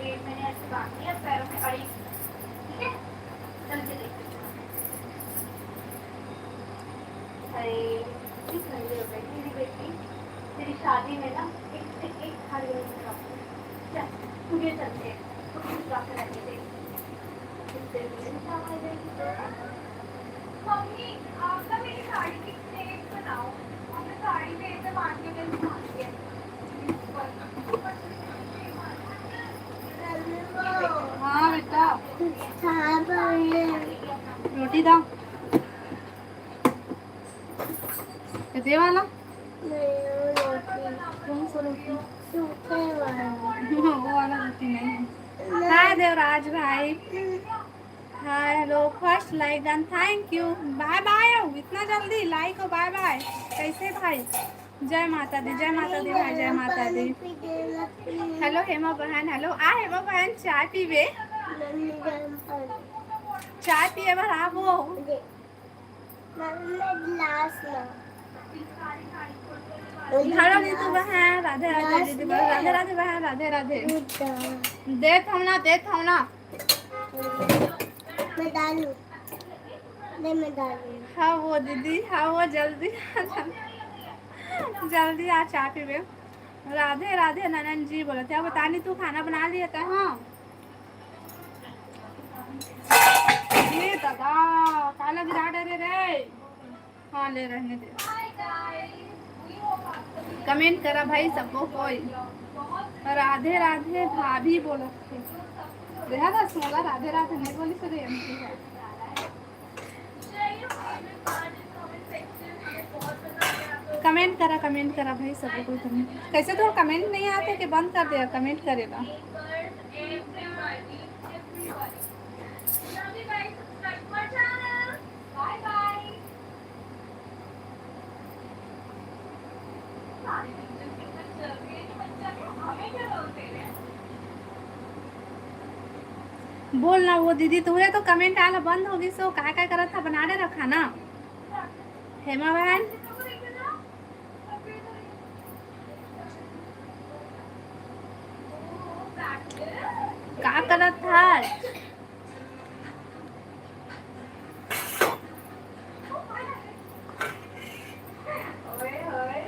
पेट मैंने ऐसे बांध दिया, पैरों में अड़ी, ठीक है? चल के देख। अरे किस नंगे हो गई मेरी बेटी, तेरी शादी में ना एक थाली में चल तुझे चलते हैं तो कुछ बात करके देख। मम्मी आप ना मेरी साड़ी की प्लेट बनाओ, आपने साड़ी पे ऐसे बांध के मैंने बांध दिया। हाँ बेटा रोटी दाओ कितने वाला कौन सा रोटी वो वाला रोटी नहीं। हाय देवराज भाई, hi hello, first like done, thank you, bye bye. इतना जल्दी लाइक हो, बाय बाय। कैसे भाई? जय माता दी, जय माता दी भाई, जय माता दी। हेलो हेमा बहन, हेलो आ हेमा बहन, चाय पीवे? चाय पिए बार आवो। धरो नीतू बहन, राधे राधे दीदी बहन, राधे राधे बहन, राधे राधे। दे थमना, दे थमना। मैं डालूं, नहीं मैं डालूं। हाँ वो दीदी, हाँ वो जल्दी जल्दी आ चाय पीवे। राधे राधे ननन जी बोले थे, बता नहीं तू खाना बना लिया था? हाँ ये दादा काला गिरा डरे रे। हाँ ले रहने दे। कमेंट करा भाई सबको कोई। राधे राधे भाभी बोला थे रेहा सोला, राधे राधे नहीं बोली सर एमसी है। कमेंट करा भाई सबको कोई कमेंट। कैसे तो कमेंट नहीं आते कि बंद कर दिया, कमेंट करेगा। बोलना वो दीदी तुझे तो कमेंट आना बंद होगी, सो क्या क्या करा था बना दे रखा ना हेमा बहन। क्या करा था?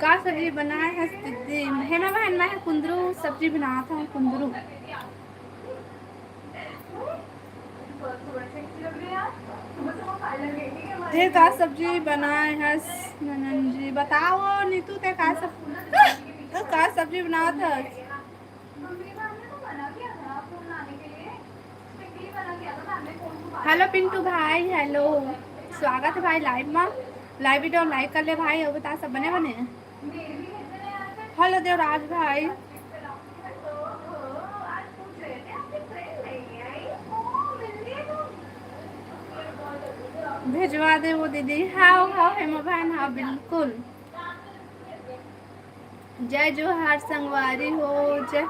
का सब्जी बनाया है दीदी? हेमा बहन मैं कुंदरू सब्जी बनाता हूँ, कुंदरू ते का सब्जी बनाए है ननन जी? बताओ नीतू ते का सब्जी बनाया था? हेलो पिंटू भाई, हेलो स्वागत है भाई लाइव में। लाइव वीडियो लाइक कर ले भाई। और बता सब बने बने। हेलो देवराज भाई, भेजवा दे वो दीदी। हाँ हाँ हेमा बहन, हाँ बिल्कुल। जय जोहार संगवारी हो, जय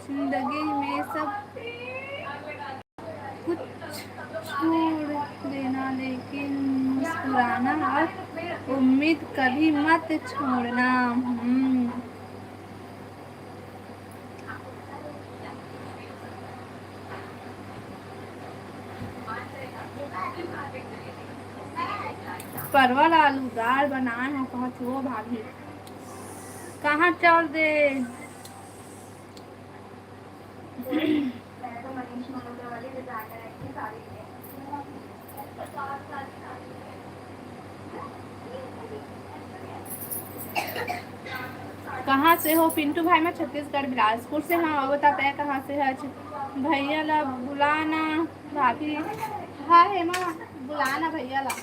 जिंदगी में सब कुछ छोड़ देना लेकिन मुस्कुराना और उम्मीद कभी मत छोड़ना। परवल आलू दाल बनाए हैं, कहत वो भाभी कहाँ चल दे। कहाँ से हो पिंटू भाई? मैं छत्तीसगढ़ बिलासपुर से। हाँ बताते हैं कहाँ से है। भैया ला बुलाना भाभी। हाँ हेमा बुलाना भैया ला।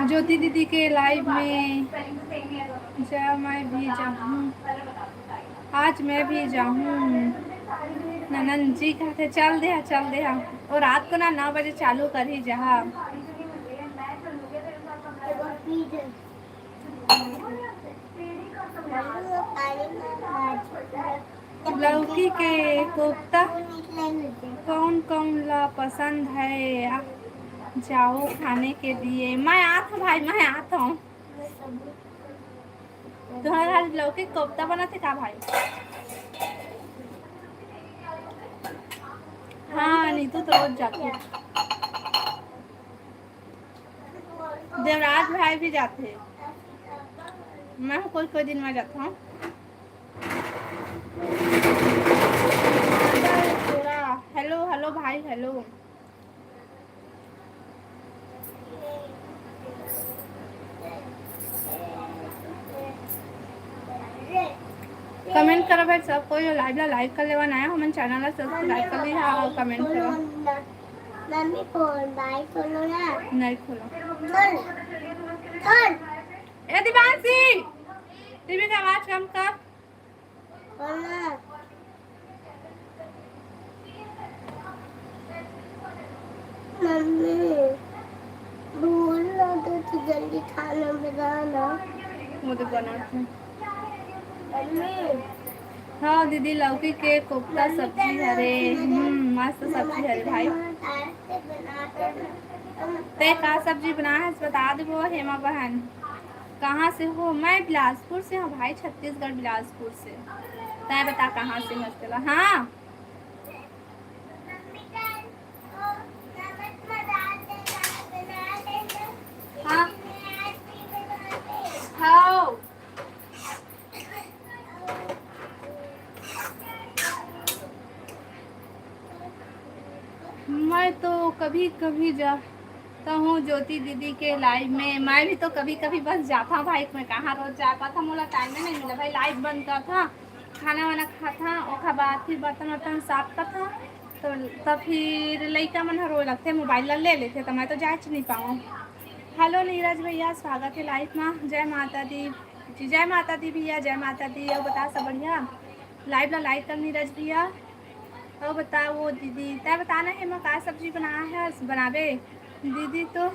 ज्योति दीदी के लाइव में जा मैं भी जाऊँ, आज मैं भी जाऊँ। ननन जी कहते चल दे और रात को ना 9 बजे चालू कर ही जहाँ। लौकी के कोफ्ता कौन कौन ला पसंद है? जाओ खाने के लिए। मैं आता हूँ भाई, मैं आता हूँ। तुम्हारे घर लौकी कोफ्ता बना थे का भाई? हाँ नीतू तो रोज जाती है। देवराज भाई भी जाते हैं। मैं कोई कोई दिन में जाता हूँ। हेलो हेलो भाई हेलो। कमेंट करो भाई सब कोई लाइक कर लेवा नया हमन चैनल ला सब्सक्राइब कर ली और कमेंट करो। मम्मी फोन लाइक खोलो ना। नहीं खोलो। खोल ए दिवांशी टीवी का आवाज कम कर। खोल ना। मम्मी भूल ना तो जल्दी खाना बनाना। मुझे बनाते हैं। मम्मी हाँ दीदी लौकी के कोफ्ता सब्जी हरे। मस्त सब्जी हरे भाई। ते का सब्जी बना है बता दो हेमा बहन। कहाँ से हो? मैं बिलासपुर से हूँ भाई, छत्तीसगढ़ बिलासपुर से। तय बता कहाँ से मस्तला। हाँ हाँ हाँ मैं तो कभी कभी जाता हूँ ज्योति दीदी के लाइव में। मैं भी तो कभी कभी बस जाता भाई, मैं कहाँ रोज जा पाता। मुझे टाइम में नहीं मिला भाई। लाइव बंद का था, खाना वाना खा था और बाद फिर बर्तन वर्तन साफ का था तो तब फिर लड़का मन रो लगते मोबाइल ले लेते तो मैं तो जा नहीं पाऊँ। हेलो नीरज भैया स्वागत है लाइव में। जय माता दी जी। जय माता दी भैया, जय माता दी। और बता सब बढ़िया? लाइव ला लाइक कर नीरज भैया। और बता वो दीदी तय बताना है मैं का सब्जी बना है बनावे दीदी तो।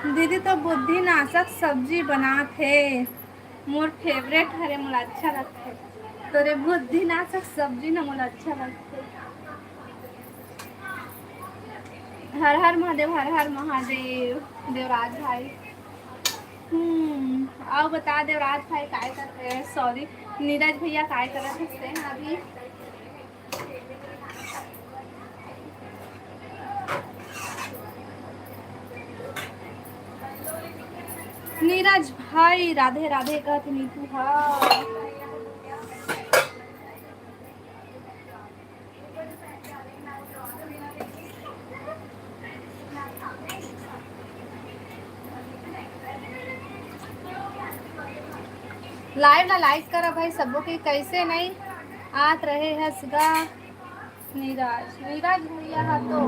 दीदी तो बुद्धि नाशक सब्जी बना थे। मोर फेवरेट हरे मोला अच्छा लगते। तोरे बुद्धि नाशक सब्जी ना मोला अच्छा लगते। हर हर महादेव, हर हर महादेव। देवराज भाई और बता देवराज भाई काय कर रहे हैं? सॉरी नीरज भैया काय कर रहे हैं अभी? नीरज भाई राधे राधे कहते नीतू। हाँ लाइव ना लाइक करा भाई सबों की कैसे नहीं आत रहे है सगा। नीरज नीरज भैया हा तो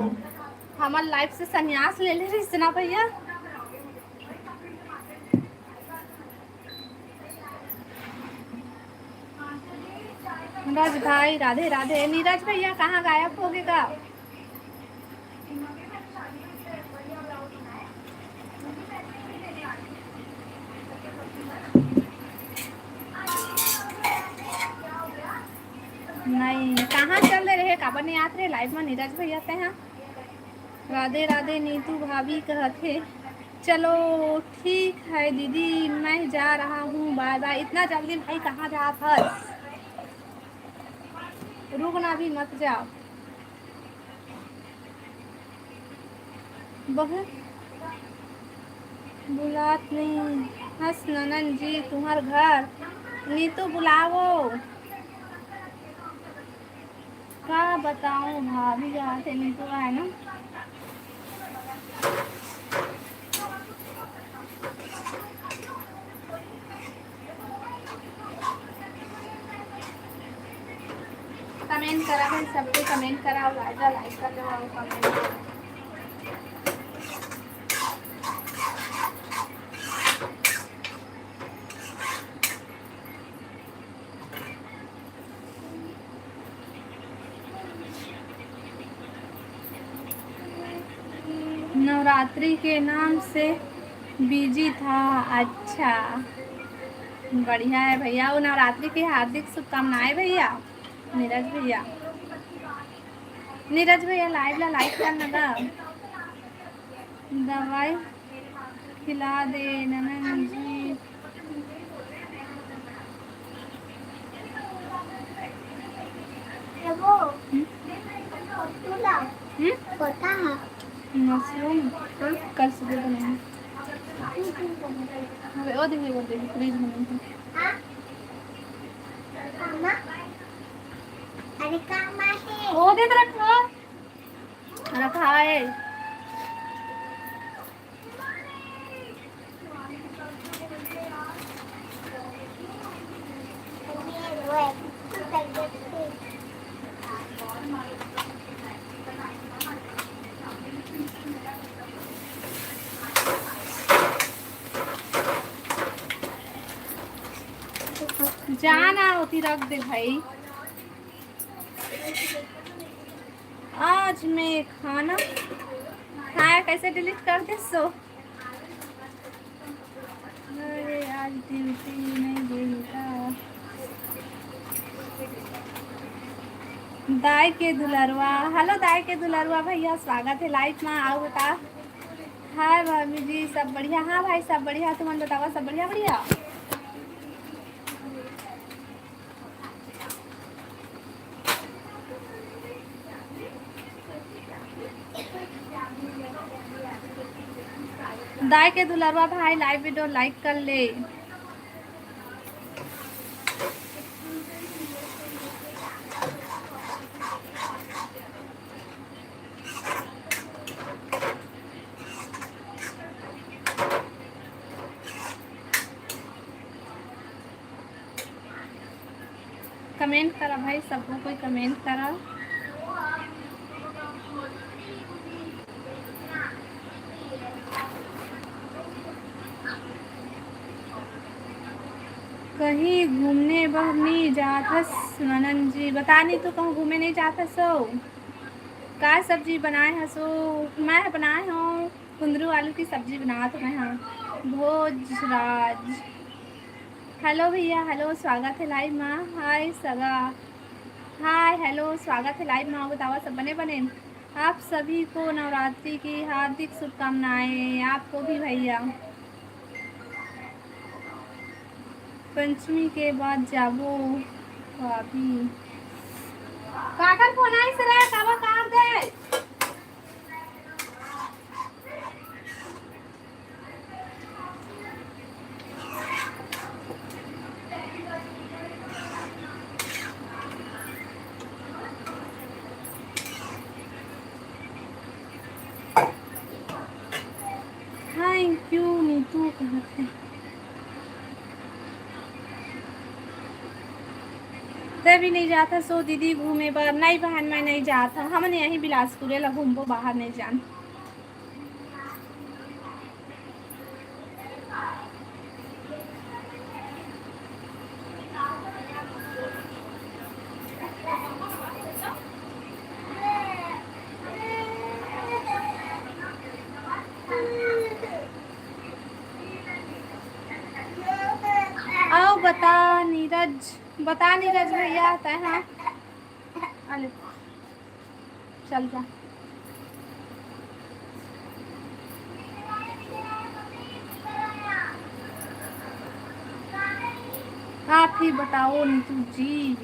हमार लाइफ से संन्यास ले ले रही ना भैया। नीरज भाई राधे राधे। नीरज भैया कहाँ गायब हो गएगा? नहीं कहाँ चल रहे काबर नहीं आते लाइव में नीरज भैया ते हैं। राधे राधे नीतू भाभी कहते। चलो ठीक है दीदी मैं जा रहा हूँ बाय बाय। इतना जल्दी भाई कहाँ जा था? रुकना भी मत जाओ। बहुत बुलात नहीं हस ननन जी तुम्हार घर नीतू बुलाओ। का बताऊँ भाभी यहाँ से नीतू है ना। कमेंट करा है सबको कमेंट करा लाइक कर लो और कमेंट। नवरात्रि के नाम से बिजी था। अच्छा बढ़िया है भैया। वो नवरात्रि की हार्दिक शुभकामनाएं भैया। नीरज भैया, नीरज भैया लाइव ला लाइक करना दा। दवाई खिला दे ननन जी। वो मशरूम कल सुबह बनाएंगे। वो देखिए फ्रिज में वो दे रखा रखा है। जाना होती रख दे भाई। आज मैं खाना खाया कैसे डिलीट कर दे सो। अरे आज ड्यूटी नहीं देगा। दाई के दुलरवा, हेलो दाई के दुलरवा भैया, स्वागत है लाइव में। आओ बता। हाय भाभी जी, सब बढ़िया? हाँ भाई सब बढ़िया। तुम बतावा सब बढ़िया बढ़िया। दाई के दुलरवा भाई लाइव वीडियो लाइक कर ले। कमेंट करा भाई, सबको कोई कमेंट करा। कहीं घूमने नहीं जाता ननन जी? बता नहीं तो कहूँ घूमे नहीं जाता सो। का सब्जी बनाए है सो? मैं बनाए हूँ कुंदरू आलू की सब्जी बना तो मैं। हाँ भोजराज, हेलो भैया, हेलो स्वागत है लाइव में। हाय सगा, हाय हेलो स्वागत है लाइव में। बतावा सब बने बने। आप सभी को नवरात्रि की हार्दिक शुभकामनाएं। आपको भी भैया। पंचमी के बाद जाबो भाभी। काकर फोन आई से रे कावा काट दे। थैंक यू नीतू कहते। ते भी नहीं जाता सो दीदी घूमे पर? नहीं बहन मैं नहीं जाता। हमने यहीं बिलासपुर ला घूमबो, बाहर नहीं जान। आओ बता नीरज, बता नीरज भैया आता है। हाँ अले चल जा। आप ही बताओ नीतू जी,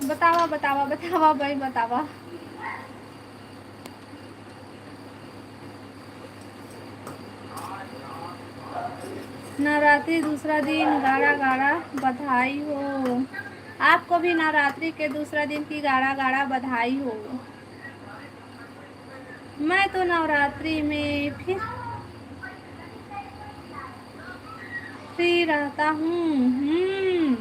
बतावा बतावा बतावा भाई बतावा। नवरात्रि दूसरा दिन गाड़ा गाड़ा बधाई हो। आपको भी नवरात्रि के दूसरा दिन की गाड़ा गाड़ा बधाई हो। मैं तो नवरात्रि में फिर फ्री रहता हूँ।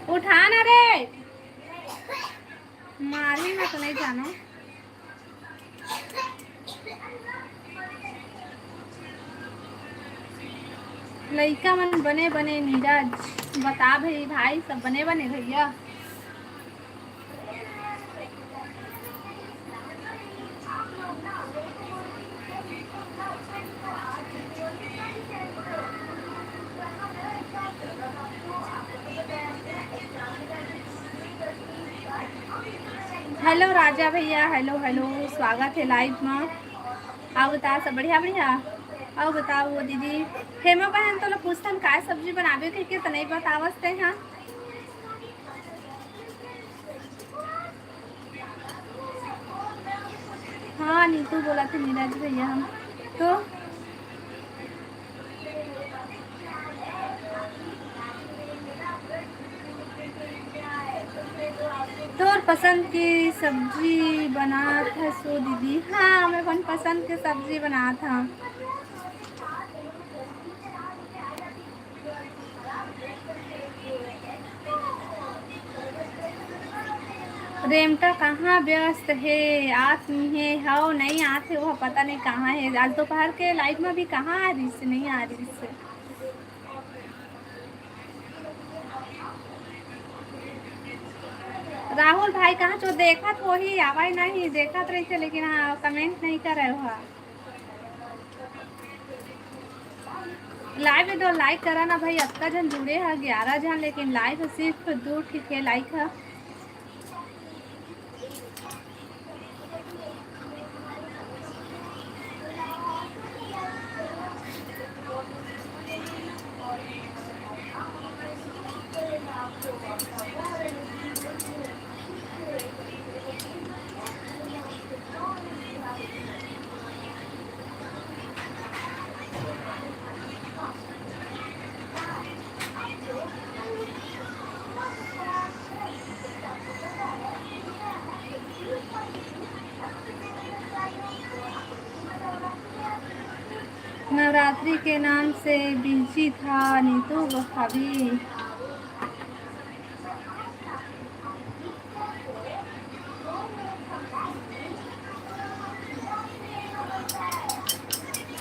उठाना रे, मारी मैं तो नहीं जानो। लइका मन बने बने नीरज, बता भाई भाई सब बने बने भैया। हेलो राजा भैया, हेलो हेलो, स्वागत है लाइव में। आओ बता सब बढ़िया बढ़िया। आओ बताओ वो दीदी हेमा बहन तो लोग पूछतन काय सब्जी बनावे के तो नहीं बतावते हैं। हाँ नीतू बोला थे नीरज भैया हम तो। तोर पसंद की सब्जी बना था सो दीदी। हाँ मैं अपन पसंद की सब्जी बना था। रेमटा कहाँ व्यस्त है, आत नहीं है। हाँ नहीं आते वो पता नहीं कहाँ है। आज दोपहर के लाइट में भी कहाँ आ रही से, नहीं आ रही से। राहुल भाई कहाँ जो देखा तो वही आवाज नहीं देखा तो रही थे, लेकिन हाँ कमेंट नहीं कर रहे हो। लाइव में तो लाइक करा ना भाई, अब का जन जुड़े हैं 11 जन, लेकिन लाइव सिर्फ 2 ठीक है लाइक है। नवरात्रि के नाम से बिजी था नीतू भाभी।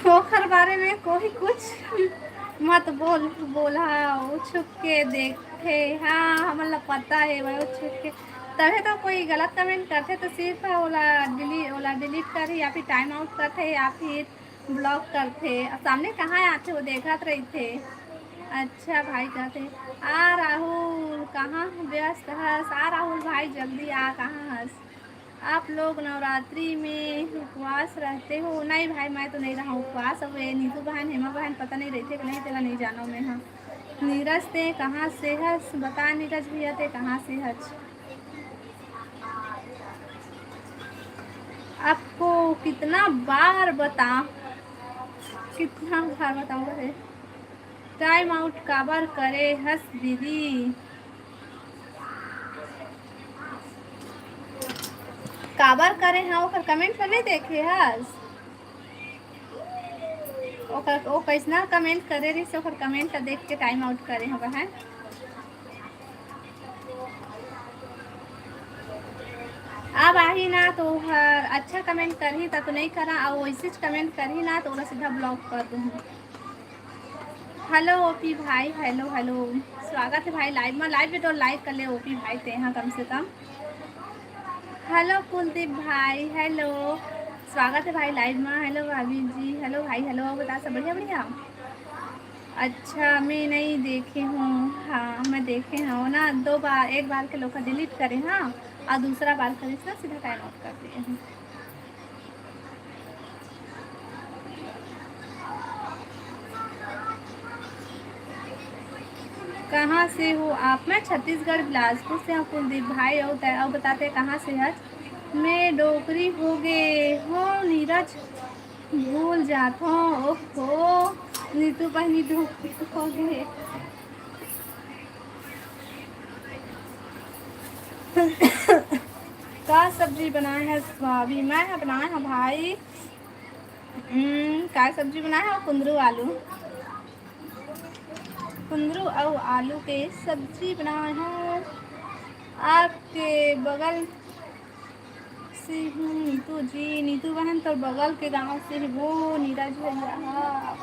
पोखर बारे में कोई कुछ मत बोला। वो छुप के देखे। हाँ हमें पता है भाई, वो छुप के तभी तो कोई गलत कमेंट करते तो सिर्फ ओला डिलीट करे या फिर टाइम आउट करते या फिर ब्लॉक करते। सामने कहाँ आते वो देखा रहे थे। अच्छा भाई कहते आ राहुल कहाँ व्यस्त हस। आ राहुल भाई जल्दी आ, कहाँ हस। आप लोग नवरात्रि में उपवास रहते हो? नहीं भाई मैं तो नहीं रहा उपवास। अब ये नीतू बहन हेमा बहन पता नहीं रहते कि नहीं, तेरा नहीं जानो मैं। हाँ नीरज ते कहाँ से हस, बता नीरज भैया ते कहाँ से हस। आपको कितना बार बताऊँ टाइम आउट काबर करे हस दीदी। काबर करे हैं ओकर कमेंट पर नहीं देखे हस। ओकर ओ कैसना कमेंट करे रही से ओकर कमेंट देख के टाइम आउट करे हैं बहन। अब आही ना तो हर अच्छा कमेंट करही तो नहीं करा, और वैसे कमेंट करही ना तो ओला सीधा ब्लॉक कर दूँ। हेलो ओपी भाई, हेलो हेलो, स्वागत है भाई लाइव में। लाइव में तो लाइक कर ले ओपी भाई ते यहाँ कम से कम। हेलो कुलदीप भाई, हेलो स्वागत है भाई लाइव में। हेलो भाभी जी, हेलो भाई, हेलो बता सब बढ़िया बढ़िया। अच्छा मैं नहीं देखे हूँ। हाँ मैं देखे हूँ ना, 2 बार, एक बार के लोग डिलीट करे हाँ, और दूसरा बार करे ना सीधा टाइम आउट कर दिए हैं। कहाँ से हो आप? मैं छत्तीसगढ़ बिलासपुर से हूँ कुलदीप भाई। और बताते कहाँ से है। मैं डोकरी हो गए हो नीरज, भूल जाता हूँ। ओहो नीतू बहनी डोकरी हो गए। का सब्जी बनाया है भाभी? मैं बनाया है भाई का सब्जी बनाया है, कुंदरू आलू, कुंदरू और आलू के सब्जी बनाए हैं। आपके बगल से हूँ नीतू जी। नीतू बहन तो बगल के गांव से है वो नीरज भैया।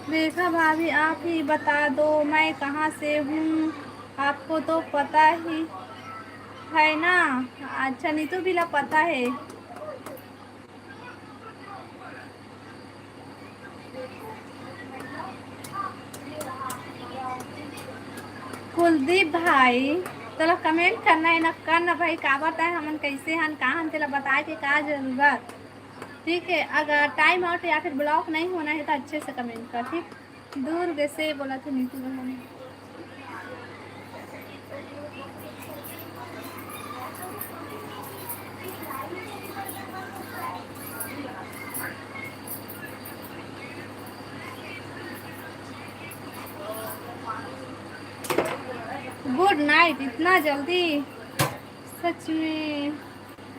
रेखा भाभी आप ही बता दो मैं कहाँ से हूँ, आपको तो पता ही है ना। अच्छा नीतू भी ला पता है। दीप भाई तोला कमेंट करना है ना, करना भाई का बताए हमन कैसे हन कहाँ हन, तेला बताए के का जरूरत। ठीक है, अगर टाइम आउट या फिर ब्लॉक नहीं होना है तो अच्छे से कमेंट कर, ठीक। दूर कैसे बोला था नीतू बहन। गुड नाइट, इतना जल्दी सच में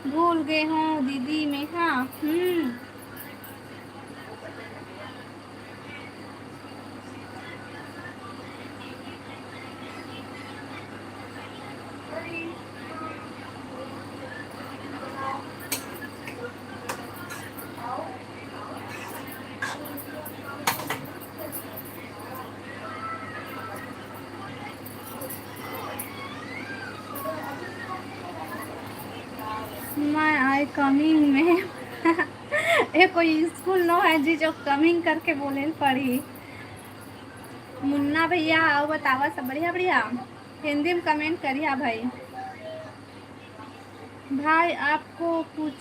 भूल गए हूँ दीदी मैं। हाँ मैं आई कमिंग में ये कोई स्कूल नो है जी जो कमिंग करके बोले पड़ी। मुन्ना भैया आओ बतावा सब बढ़िया बढ़िया, हिंदी में कमेंट करिए भाई। भाई आपको कुछ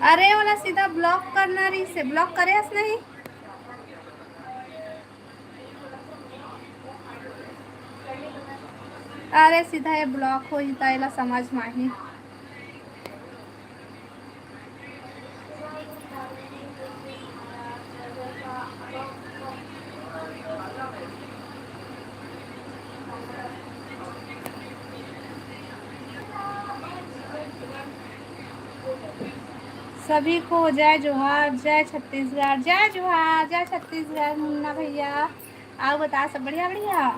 अरे वाला सीधा ब्लॉक करना रही से ब्लॉक करे नहीं। अरे सीधा ये ब्लॉक हो जाता समझ माही। सभी को जय जोहार, जय छत्तीसगढ़, जय जोहार, जय छत्तीसगढ़। मुन्ना भैया आओ बता सब बढ़िया बढ़िया।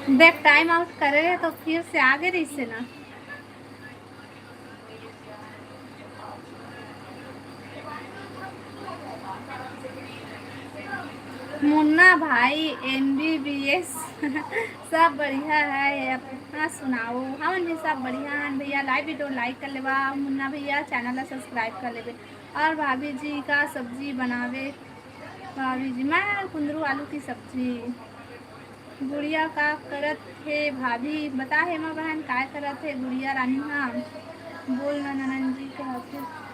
देख टाइम आउट करे तो फिर से आगे रही से ना। मुन्ना भाई MBBS सब बढ़िया है, अपना सुनाओ। हम भी सब बढ़िया हैं भैया। लाइव वीडियो लाइक कर लेवा, मुन्ना भैया चैनल सब्सक्राइब कर लेवे। और भाभी जी का सब्जी बनावे, भाभी जी मैं कुंदरू आलू की सब्जी। गुड़िया का करत है भाभी बता, हेमा बहन का करत है गुड़िया रानी। हाँ बोल ना ननन जी के हाथ।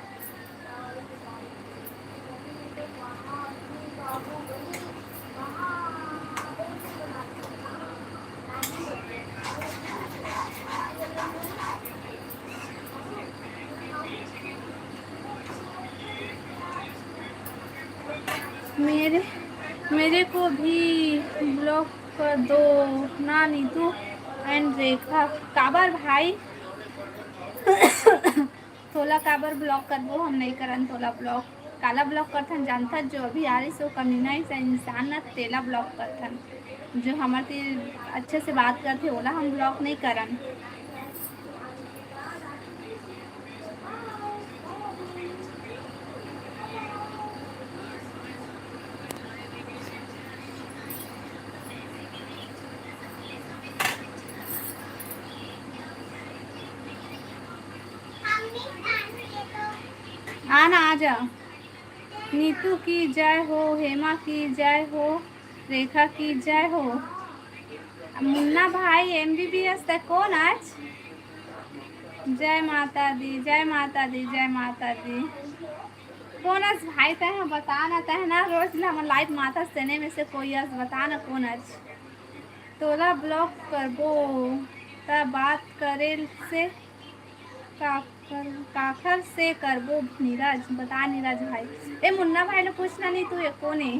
मेरे को भी ब्लॉक कर दो ना नीतू एंड रेखा। काबर भाई थोला काबर ब्लॉक कर दो, हम नहीं करन थोला ब्लॉक। काला ब्लॉक करथन जानथा जो अभी आ रही सो कमीना ही इंसान न तेला ब्लॉक करथन। जो हमारे अच्छे से बात करते ओला हम ब्लॉक नहीं करन। आना आ जा। नीतू की जय हो, हेमा की जय हो, रेखा की जय हो। मुन्ना भाई MBBS तक कौन आज? जय माता दी, जय माता दी, जय माता दी। कौन आज भाई तह बता ना, तह ना रोज हम लाइव माता सेने में से कोई आज बता ना कौन आज। तोला ब्लॉक करबो ता बात करे से काखर से करबो नीरज बता। नीरज भाई ए मुन्ना भाई ने पूछना नहीं तू ये कौन है।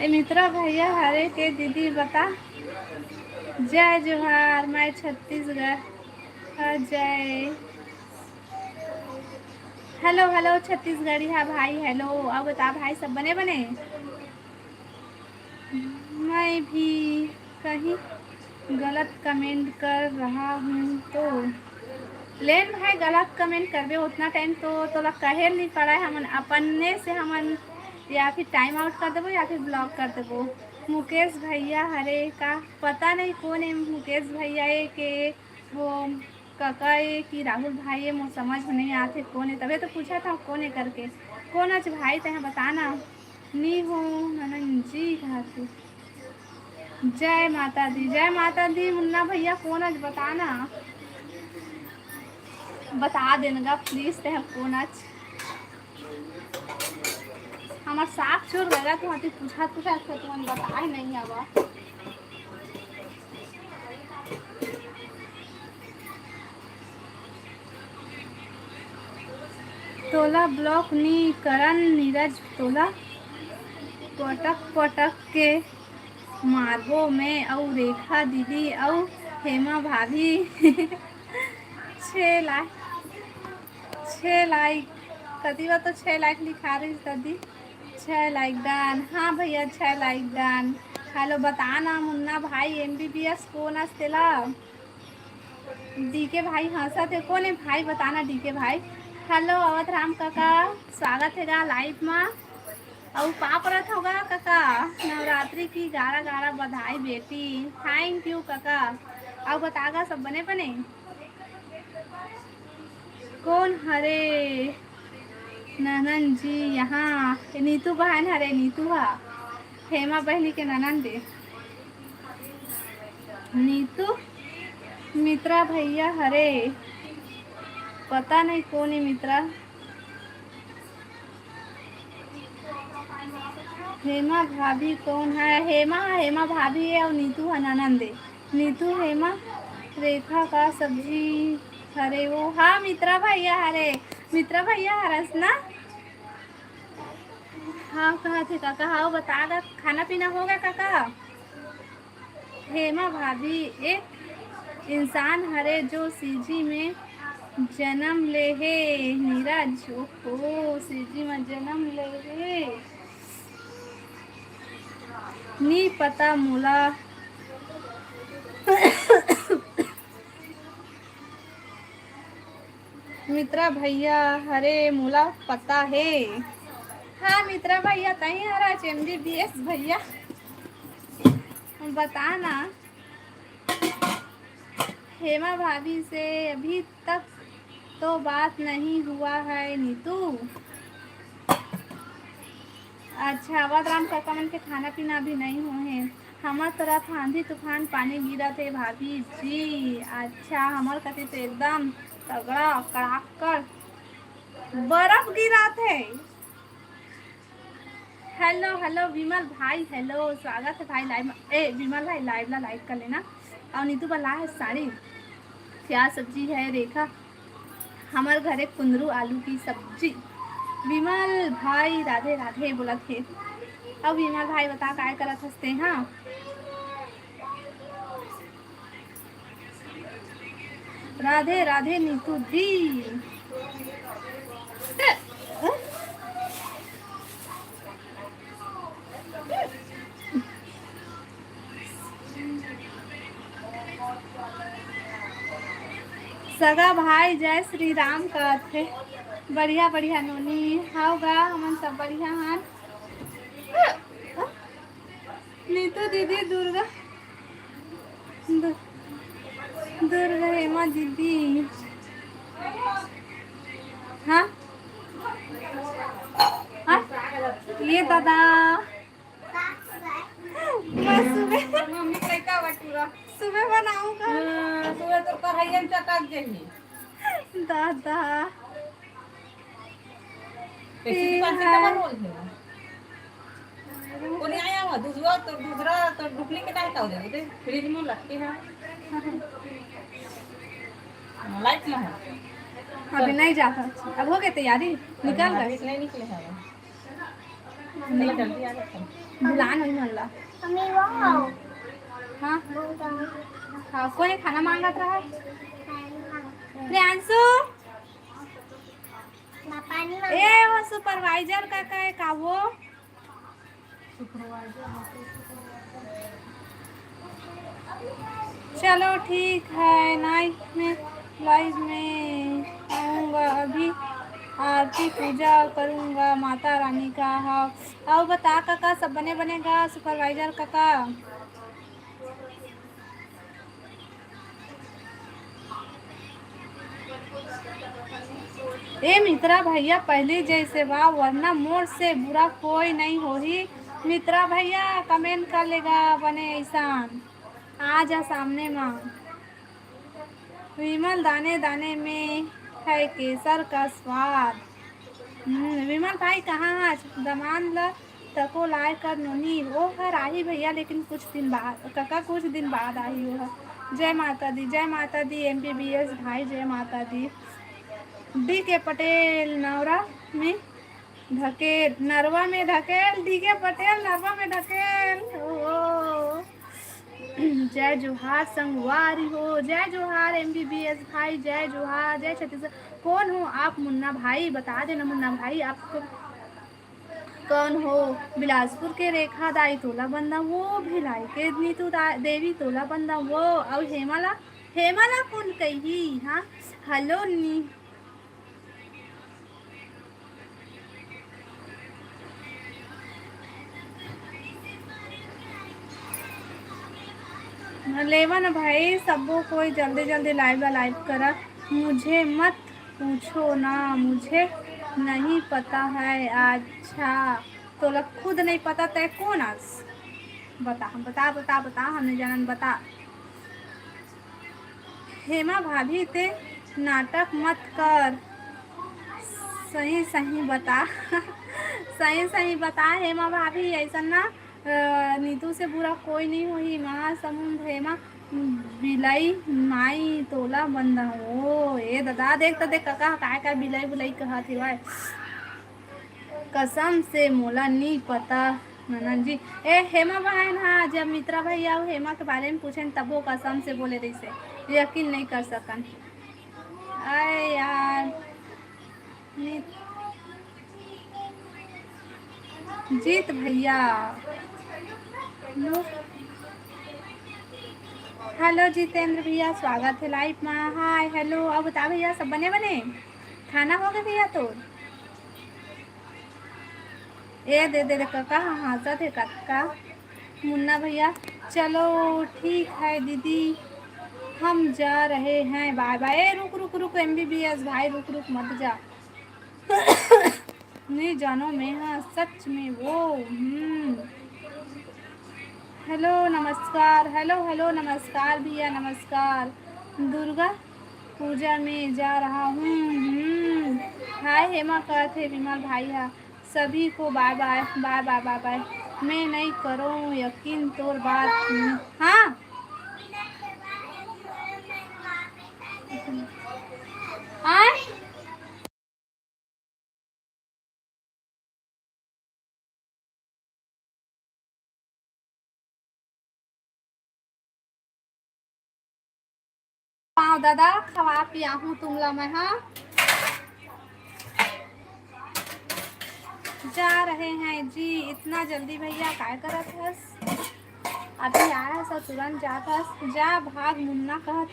ए मित्रा भैया हरे के दीदी बता। जय जोहार मैं छत्तीसगढ़। जय हेलो हेलो छत्तीसगढ़ी। हाँ भाई हेलो। अब बता भाई सब बने बने। मैं भी कहीं गलत कमेंट कर रहा हूँ तो लेन भाई गलत कमेंट करबे उतना टाइम तो कहे नहीं पड़ा है। हमन अपने से हमन या फिर टाइम आउट कर देबो या फिर ब्लॉक कर देबो। मुकेश भैया हरे का पता नहीं कौन है मुकेश भैया है के वो काका है कि राहुल भाई है। मुझे समझ में नहीं आते कौन है तभी तो पूछा था कौन है करके। कौन आज भाई तह बताना नहीं हो ननन जी कहा तू। जय माता दी मुन्ना भैया कौन आज बताना बता देना प्लीज तह कौन आज हमार साथ छोड़ गया तो हाथी पूछा तुम बताए नहीं आवा। तोला ब्लॉक नी करन नीरज तोला पटक पटक के मारबो में और रेखा दीदी और हेमा भाभी 6 लाइक कती बार तो 6 लाइक लिखा रही दादी। 6 लाइक डन। हाँ भैया 6 लाइक डन। हेलो बताना मुन्ना भाई MBBS कौन असतेला। डीके भाई हंसा थे कौन है भाई बताना डीके भाई। हेलो अवध राम काका स्वागत है लाइव में। और पाप रथ होगा काका नवरात्रि की गारा गारा बधाई बेटी। थैंक यू काका। और बतागा सब बने बने कौन हरे ननन जी यहाँ नीतू बहन हरे नीतू हा हेमा बहनी के ननन दे नीतू मित्रा भैया हरे पता नहीं कौन है मित्रा। हेमा भाभी कौन है। हेमा भाभी है और नीतू है ननन दे। नीतू हेमा रेखा का सब्जी हरे वो। हाँ मित्रा भैया हरे मित्रा भैया हरस ना। हाँ कहाँ थे काका। हाँ बतागा खाना पीना होगा काका। हेमा भाभी एक इंसान हरे जो सीजी में जन्म ले है नीरज। ओहो सीजी में जन्म ले है नी पता मोला। मित्रा भैया हरे मोला पता है। हाँ मित्रा भैया कहीं हरा MBBS भैया बताना। हेमा भाभी से अभी तक तो बात नहीं हुआ है नीतू। अच्छा अवध राम काका मन के खाना पीना भी नहीं हुए हैं। हमार तरफ आंधी तूफान पानी गिरा थे भाभी जी। अच्छा हमार कति तो एकदम तगड़ा कड़ाकर बर्फ गिरा थे। हेलो हेलो विमल भाई हेलो स्वागत है भाई लाइव। विमल भाई लाइव ला लाइक कर लेना। और नीतू बला है साड़ी क्या सब्जी है रेखा हमारे घरे कुंदरू आलू की सब्जी। विमल भाई राधे राधे बोला थे। अब विमल भाई बता काय करत हंसते। हाँ राधे राधे नीतू दी। सगा भाई जय श्री राम का थे बढ़िया बढ़िया नोनी होगा हमन सब बढ़िया हैं। नीतू दीदी दुर्गा हेमा दीदी। हाँ ये दादा मैं सुबह मम्मी कैसा बटूरा सुबह बनाऊंगा। सुबह तो कढ़ाई चटक गई दादा। कोणी आया हुआ दूसरा तो डुप्लीकेट आता हो दे फ्रिज में लटके है लाइट में है अभी नहीं जाता। अब हो गए तैयारी निकाल कर नहीं निकले हैं बुला नहीं मल्ला हाँ हाँ कोई खाना मांगा था प्रियांशु ए वो सुपरवाइजर का वो चलो ठीक है लाइव में आऊँगा अभी आरती पूजा करूँगा माता रानी का। हाँ अब बता काका सब बनेगा सुपरवाइजर काका। ए मित्रा भैया पहले जैसे वाह वरना मोर से बुरा कोई नहीं हो ही। मित्रा भैया कमेंट कर लेगा बने ऐसा आ जा सामने माँ। विमल दाने दाने में है केसर का स्वाद। विमल भाई कहाँ आज दमान ल तको लाए कर नोनी वो घर आई भैया लेकिन कुछ दिन बाद काका कुछ दिन बाद आई वो। जय माता दी MBBS भाई जय माता दी। डी के पटेल नवरा में ढकेल नरवा में ढकेल डी के पटेल नरवा में ढकेल। ओ जय जोहार संगवारी हो जय जोहार MBBS भाई जय जोहार जय छत्तीसगढ़। कौन हो आप मुन्ना भाई बता देना मुन्ना भाई आपको कौन हो। बिलासपुर के रेखा दाई तोला बंदा वो भिलाई के नीतू देवी तोला बंदा वो और हेमाला कौन कही। हाँ हेलो नी लेवन भाई सबको कोई जल्दी लाइव करा। मुझे मत पूछो ना मुझे नहीं पता है। अच्छा तो लग खुद नहीं पता तय कौन आज बता हमने जानन बता। हेमा भाभी ते नाटक मत कर सही बता सही बता हेमा भाभी ऐसा ना नीतू से बुरा कोई नहीं हुई। महासमुंद हेमा बिलाई माई तोला बंदा ओ ए दादा देख तो देख काका का बिलाई कहा थी भाई कसम से मोला नहीं पता ननन जी। ए हेमा बहन हाँ जब मित्रा भैया हेमा के बारे में पूछे तब वो कसम से बोले रही से यकीन नहीं कर सकन। अरे यार जीत भैया हेलो जितेंद्र भैया स्वागत है लाइव में। हाय हेलो अब बता भैया सब बने खाना हो गया भैया तो ए दे काका हाजत है काका मुन्ना भैया। चलो ठीक है दीदी हम जा रहे हैं बाय बाय। रुक MBBS भाई रुक मत जा नहीं जानो मैं हाँ सच में वो हेलो नमस्कार भैया नमस्कार। दुर्गा पूजा में जा रहा हूँ। हाय हेमा कहते विमल भाई हाँ सभी को बाय मैं नहीं करूँ यकीन तोर बात हाँ पाँव दादा खवा पिया हूँ तुमला मैं हाँ जा रहे हैं जी इतना जल्दी भैया काय करत हस अभी आया सब तुरंत जाता जा भाग मुन्ना कहत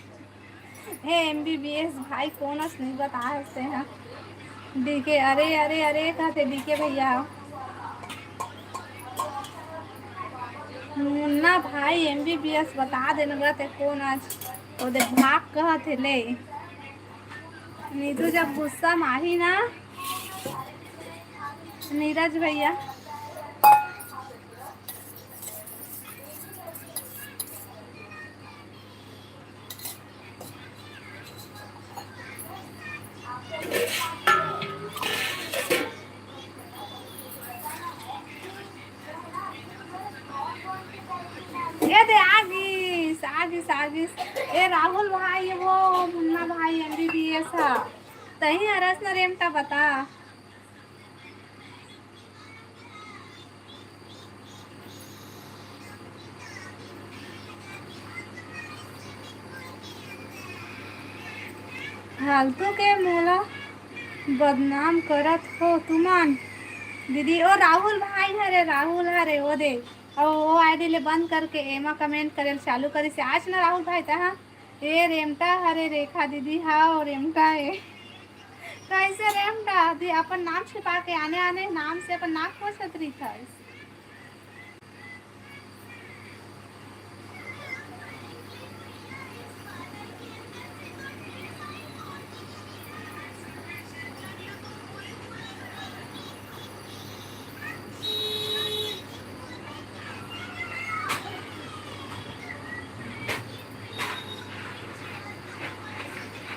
हे MBBS भाई कौनस नहीं बता हंसते हैं डीके अरे कहते डीके भैया मुन्ना भाई MBBS बता देना गए कौन आज ओदे भाग कहते ले नीतू जब गुस्सा माही ना नीरज भैया ये दे आगिस ए राहुल भाई वो मुन्ना भाई MBBS है तही अरस न रेमटा बता फालतू के मोला बदनाम करत हो तुमन। दीदी ओ राहुल भाई हरे, राहुल हरे ओ दे। और वो आईडी ले बंद करके एमा कमेंट करे चालू करी से आज ना राहुल भाई ता ए रेमटा हरे रेखा दीदी हाँ रेमटा है। कैसे रेमटा दी अपन नाम छिपा के आने आने नाम से अपन नाक पोछत रही था।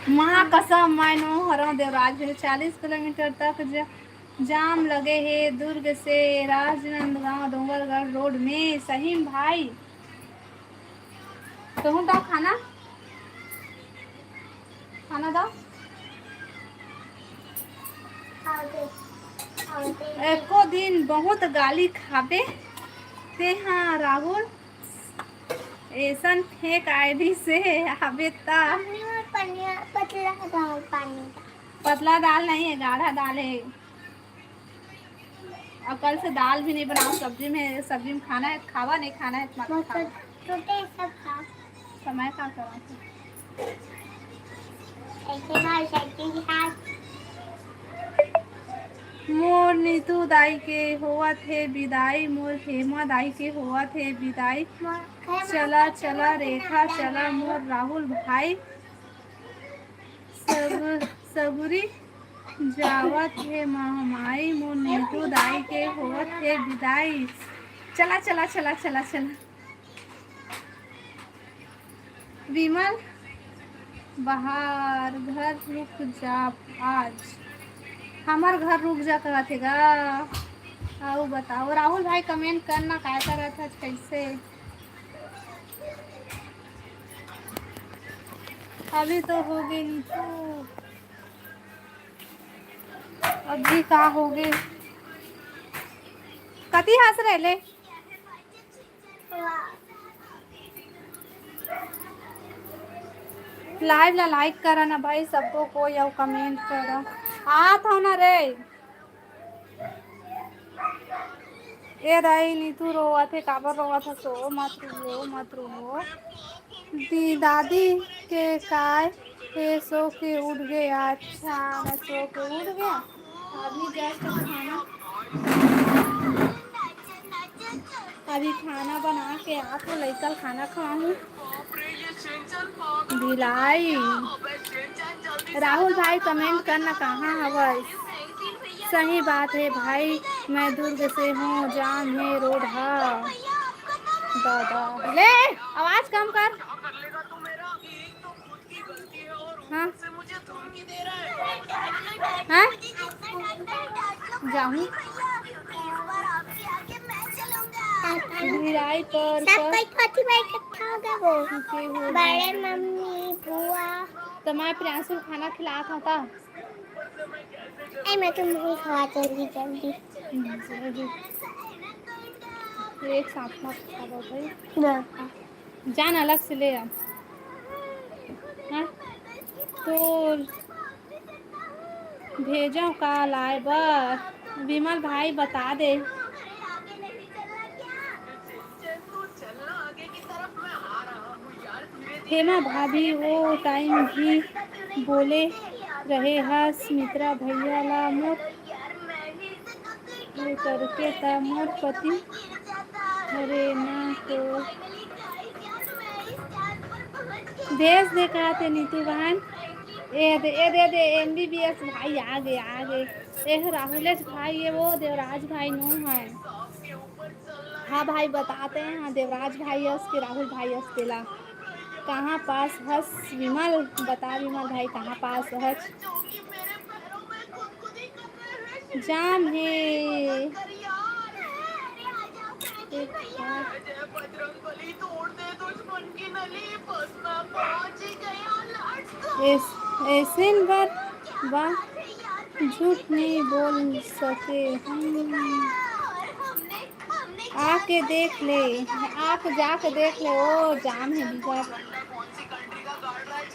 माँ कसम मैं नो हरा देवराज 40 किलोमीटर तक जाम लगे है दुर्ग से राजनांदगांव डोंगरगढ़ रोड में। सही भाई तो हूँ दो खाना खाना दो एको दिन बहुत गाली खाबे ते हाँ राहुल ऐसन फेक आईडी से आबे ता पतला दाल नहीं है गाढ़ा दाल है। अब कल से दाल भी नहीं बनाओ सब्जी में खाना है खावा नहीं खाना है समय का करा मोर नीतू दाई के होवा थे विदाई मोर हेमा दाई के होवा थे विदाई। चला चला रेखा चला मोर राहुल भाई सबुरी जावत है महमाई मोर नीतू दाई के होवत है विदाई। चला चला चला चला चला विमल बाहर घर रुक जा आज हमार घर रुक जा कहेगा। आओ बताओ राहुल भाई कमेंट करना क्या कर रहा था कैसे अभी तो हो गई नहीं तो अभी का हो गए कति हंस रहे ले लाइव ला लाइक करा ना भाई सबको कोई और कमेंट करा आ था ना रे ए रही नीतू रोवा थे काबर रोवा था सो मत रो दी दादी के काय हे सो के उठ गए। अच्छा मैं सो के उठ गया अभी जस्ट खाना बना के आपको लेकर खाना खाऊं दिलाई। राहुल भाई कमेंट करना कहाँ हवाई सही बात है भाई मैं दुर्ग से हूँ जाम है रोड दादा ले आवाज कम कर हाँ हाँ जाऊँ भिराई पर बड़े मम्मी बुआ तो मैं प्रियांशु खाना खिला था मैं तुम नहीं खवा जल्दी एक साथ मत खा दो भाई जान अलग से ले आ हाँ तो भेजो का लाए बर विमल भाई बता दे हेमा भाभी वो टाइम भी बोले रहे हस मित्रा भैया ला मोर करके ता मोर पति अरे ना तो देश देखा थे नीतू बहन ए MBBS भाई आ गए राहुलेश भाई ये वो देवराज भाई नो है हाँ भाई बताते हैं हाँ देवराज भाई है उसके राहुल भाई है उसकेला कहाँ पास हस विमल बता विमल भाई कहाँ पास हस जाम है ऐसे बार झूठ नहीं बोल सके आके देख ले आके जाके देख ले ओ जाम है बिगड़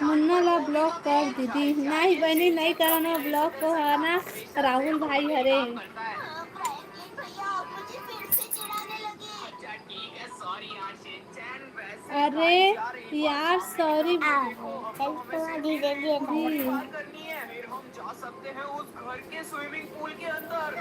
मुन्ना ला ब्लॉक कर दीदी। नहीं बहनी नहीं करना ब्लॉक को, है ना राहुल भाई हरे। अरे यार सॉरी जी। जा सकते हैं उस घर के स्विमिंग पूल के अंदर।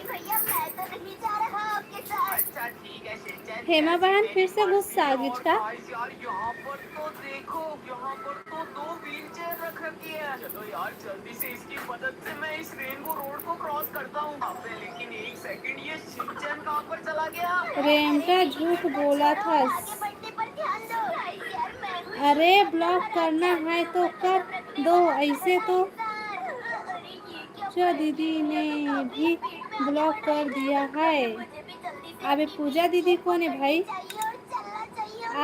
भैया मैं तो नहीं जा रहा आपके साथ। अच्छा ठीक है शिनचैन। हेमा बहन फिर से गुस्सा आ गई का? यार यहाँ पर तो देखो, यहाँ पर तो 2 व्हील चेयर रख रखी है। चलो यार जल्दी से इसकी मदद से मैं इस रेनबो रोड को क्रॉस करता हूँ। अबे लेकिन एक सेकंड, ये शिनचैन कहाँ पर चला गया? रेमटा झूठ बोला था। अरे ब्लॉक करना है तो कर दो, ऐसे तो जो दीदी ने भी ब्लॉक कर दिया है। अबे पूजा दीदी कौन है भाई?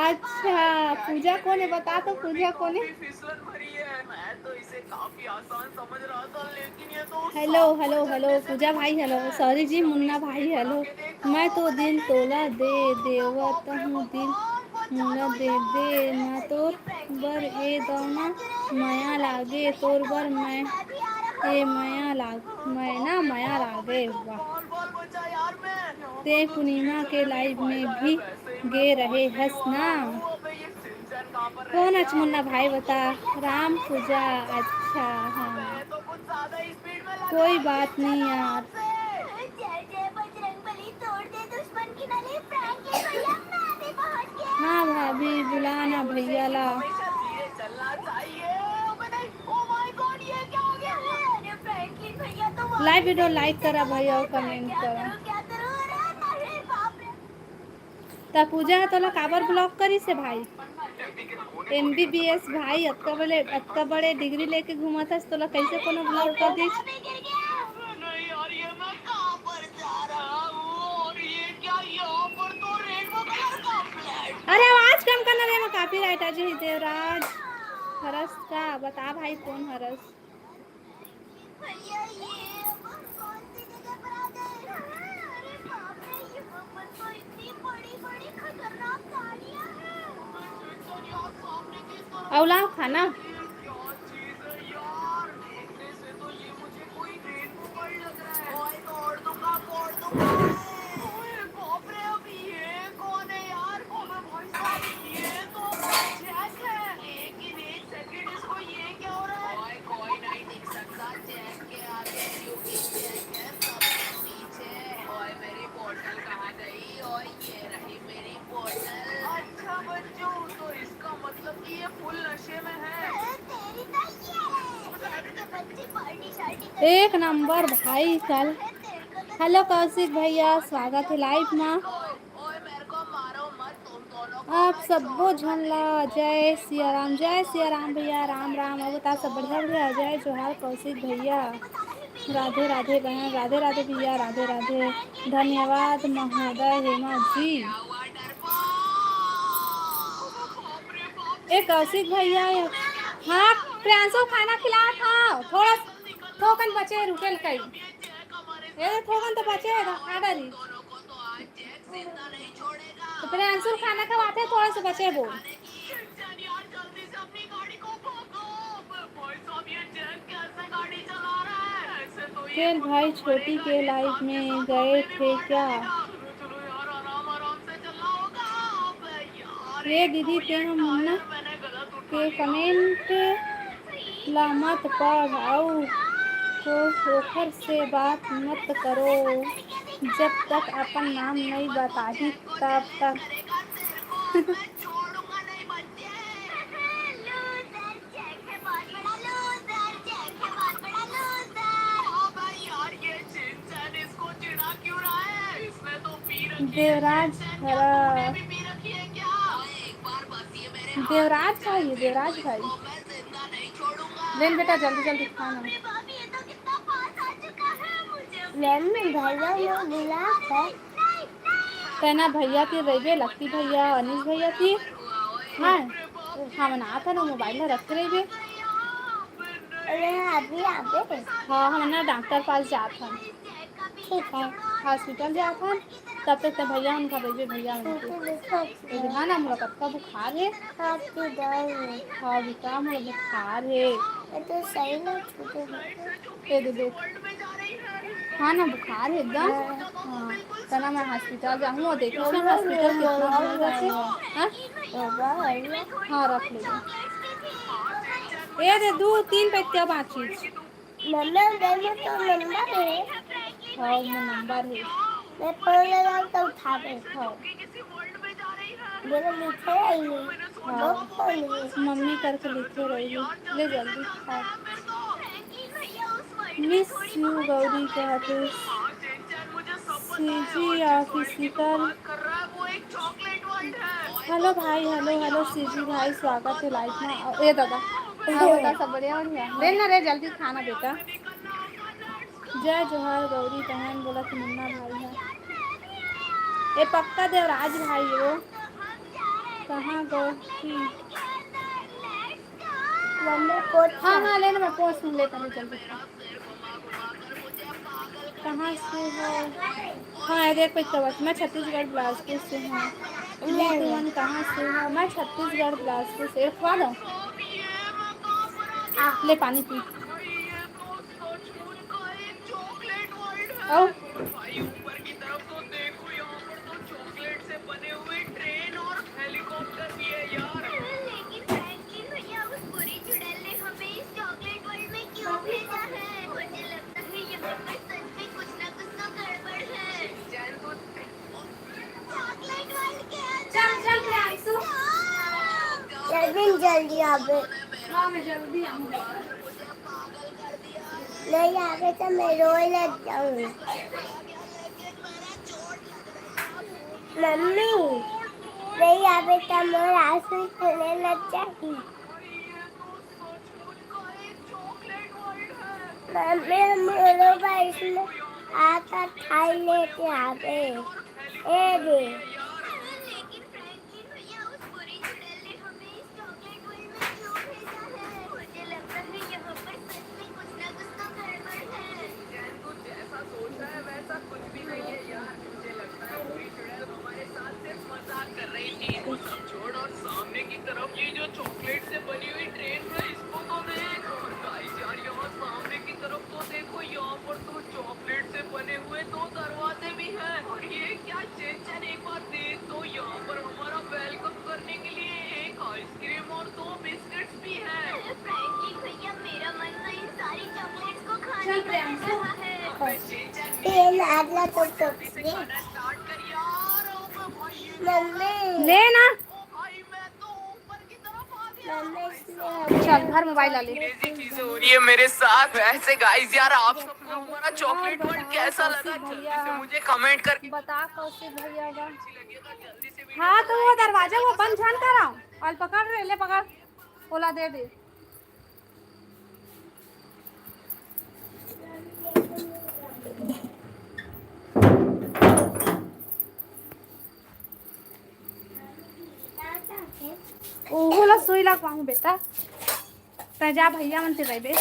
अच्छा पूजा कौन है बता तो, पूजा कौन है? फिसलन भरी है। मैं तो इसे काफी आसान समझ रहा था, लेकिन ये तो हेलो हेलो हेलो पूजा भाई हेलो, सॉरी जी मुन्ना भाई हेलो। मैं तो दिल तोला दे देवत हूँ, दिल मुला दे दे ना तोर बर ए दौना माया लागे तोर बर मैं ए माया लाग मैं ना माया लागे। वाह ते पूर्णिमा के लाइव में भी गे रहे हंस ना। कौन अच मुन्ना भाई बता? राम पूजा अच्छा हाँ कोई बात नहीं यार। हाँ भाभी बुलाना भैया ला। लाइव वीडियो लाइक करा भैया और कमेंट करा। ता पूजा तोला काबर ब्लॉक करी से भाई? MBBS भाई अतका बड़े डिग्री लेके घूमत हस, तोला कैसे कोनो ब्लॉक कर दी? अरे आवाज कम करना रे, मैं कॉपीराइट आ जाई। देवराज हरस का बता भाई कौन हरस? औला खाना एक नंबर भाई कल। हेलो कौशिक भैया स्वागत है लाइव में। आप सबको झनला जय सिया राम, जय सिया राम भैया, राम राम। अब बता सब बढ़िया बढ़िया जय जोहार कौशिक भैया। राधे राधे बहन, राधे राधे भैया, राधे राधे। धन्यवाद महोदय हेमा जी। एक कौशिक भैया हाँ प्रियांशु खाना खिला था, थोड़ा थोकन बचे रुकेल कई ये थोकन तो बचे खा डरी तो प्रियांशु खाना खवाते थोड़ा सा बचे वो। खेल भाई छोटी के लाइव में गए थे क्या? ये दीदी ते हम मुन्ना के कमेंट ला मत पढ़ और को ओखर से बात मत करो, जब तक अपन नाम नहीं बताही तब तक। देवराज हरा देवराज भाई है, देवराज भाई लेन बेटा जल्दी जल्दी खाना। भैया मिला है तेना भैया की रेबे लगती भैया अनिश भैया थी हाँ हाँ मना था ना मोबाइल रख के रेबे। अभी हाँ हम ना डॉक्टर पास जात हन। ठीक है हॉस्पिटल जाकर तब तक तो भैया उनका भेजे भैया उनके हाँ ना मोला कब का बुखार है। हाँ जुकाम मोला बुखार है तो सही ना छूटे दे दे हाँ ना बुखार है एकदम। हाँ तना मैं हॉस्पिटल जाऊँ और देखो ना हॉस्पिटल कितना भीड़ है। हाँ रख ले ये दे दो 3 पैक बाकी नंबर दे में तो नंबर है। हाँ वो नंबर है मैं फोन लगा तो उठा दे। हाँ मेरे लिखे आई है। हाँ मम्मी करके लिखे रही है ले जल्दी। हाँ मिस यू गौरी कहते सीजी ऑफिशियल। हेलो भाई हेलो हेलो सीजी भाई स्वागत है लाइफ में। ये दादा बता सब बढ़िया बढ़िया ले ना रे जल्दी खाना बेटा। जय जोहर गौरी बहन बोला कि मुन्ना भाई है ये पक्का देवराज भाई है वो। कहाँ गई हाँ हाँ लेना मैं पोस्ट में लेता हूँ जल्दी। कहाँ से हो। हाँ देख पे तो मैं छत्तीसगढ़ बिलासपुर से हूँ। तुमन कहाँ से हो। मैं छत्तीसगढ़ बिलासपुर से खवा दो ले पानी पी। भाई ऊपर की तरफ तो देखो यहाँ पर तो चॉकलेट से बने हुए ट्रेन और हेलीकॉप्टर भी है यार। लेकिन फ्रैंकलिन भैया उस बुरी चुड़ैल ने हमें इस चॉकलेट वर्ल्ड में क्यों भेजा है। मुझे लगता है यहाँ पर सच में कुछ ना कुछ तो गड़बड़ है। चॉकलेट वर्ल्ड के अंदर जल्दी आवे। हाँ मैं जल्दी आऊँगा। नहीं आगे तो मैं रोए लग जाऊंगी। मम्मी नहीं आगे तो मैं आंसू खोलने लग जाऊंगी। मम्मी मेरे भाई में आकर खाई लेके आवे ए दे। छोड़ और सामने की तरफ ये जो चॉकलेट से बनी हुई ट्रेन है इसको तो देख। और गाइस यार यहाँ सामने की तरफ तो देखो यहाँ पर तो चॉकलेट से बने हुए 2 दरवाजे भी हैं। और ये क्या चेंचन एक बार देख तो यहाँ पर हमारा वेलकम करने के लिए एक आइसक्रीम और 2 बिस्किट्स भी हैं। फ्रैंकलिन भैया मेरा मन तो इन सारी चॉकलेट्स को खाने का रहा है। लेना चल घर मोबाइल ले। चीजें हो रही है मेरे साथ। वैसे गाइस यार आप सबको हमारा चॉकलेट वर्ल्ड कैसा लगा जल्दी से मुझे कमेंट करके बता कौशिक भैया का। हाँ तो वो दरवाजा वो बंद छान कर और पकड़ रे ले पकड़ ओला दे दे। ओला सुई लग पाऊँ बेटा ते जा भैया मन से रह बे।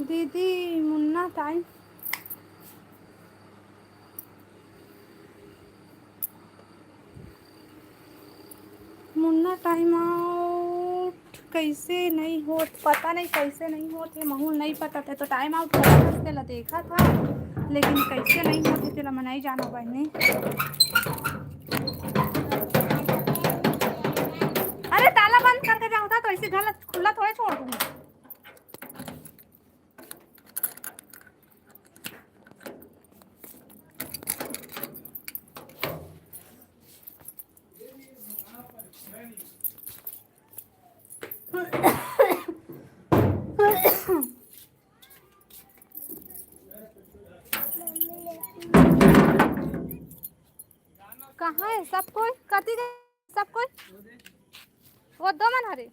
दीदी Munna time Munna time out कैसे नहीं हो पता नहीं कैसे नहीं होते महूल नहीं पता था तो टाइम आउट तेला देखा था लेकिन कैसे नहीं होते तेला मैं नहीं जाना बहने। अरे ताला बंद करके जाऊँ था तो ऐसे घर खुला थोड़े छोड़ दूँगी। कहाँ है सब कोई कति सब कोई वो 2 मन हरे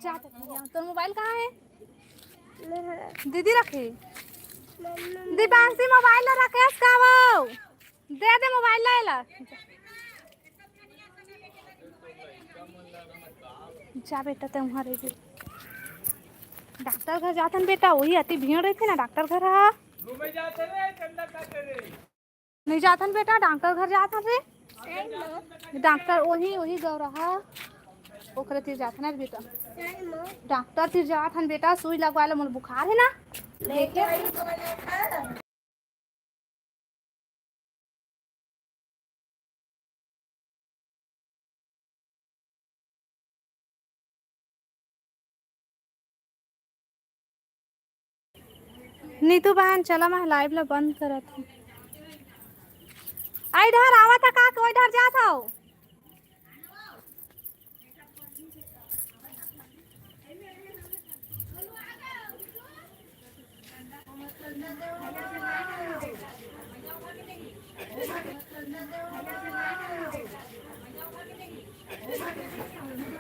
जा तो मोबाइल कहाँ है दीदी रखे दीपांशी मोबाइल ला रखे का वो दे दे मोबाइल ला जा बेटा तुम्हारे भी डॉक्टर घर जातन बेटा, वही अति भीड़ रही थी ना डॉक्टर घर। घूमे जाते रे चंदा खाते रे। नहीं जातन बेटा, डॉक्टर घर जातन रे। डॉक्टर वही वही गौ रहा ओकरे तिर जातन है बेटा। डॉक्टर तिर जातन बेटा, सुई लगवा लो, मुझे बुखार है ना लेके। नीतू बहन चला, मैं लाइव ला बंद करत हूँ। इधर आवा था का, इधर जात हो।